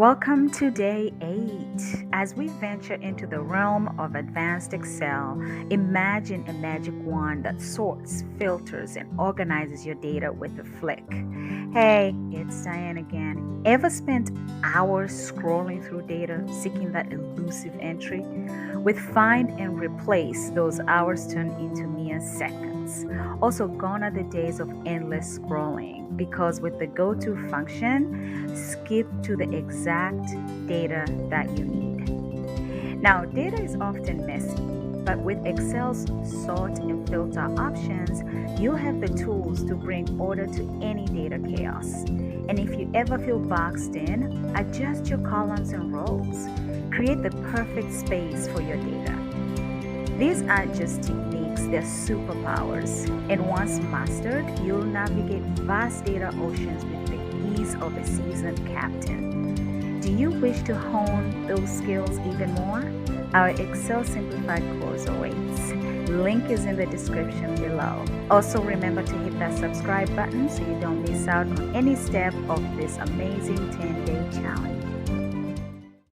Welcome to day 8. As we venture into the realm of advanced Excel, imagine a magic wand that sorts, filters, and organizes your data with a flick. Hey, it's Diane again. Ever spent hours scrolling through data seeking that elusive entry? With find and replace, those hours turn into mere seconds. Also, gone are the days of endless scrolling because with the go to function, skip to the exact data that you need. Now, data is often messy, but with Excel's sort and filter options, you'll have the tools to bring order to any data chaos. And if you ever feel boxed in, adjust your columns and rows. Create the perfect space for your data. These aren't just techniques, they're superpowers. And once mastered, you'll navigate vast data oceans with the ease of a seasoned captain. Do you wish to hone those skills even more? Our Excel Simplified course awaits. Link is in the description below. Also remember to hit that subscribe button so you don't miss out on any step of this amazing 10-day challenge.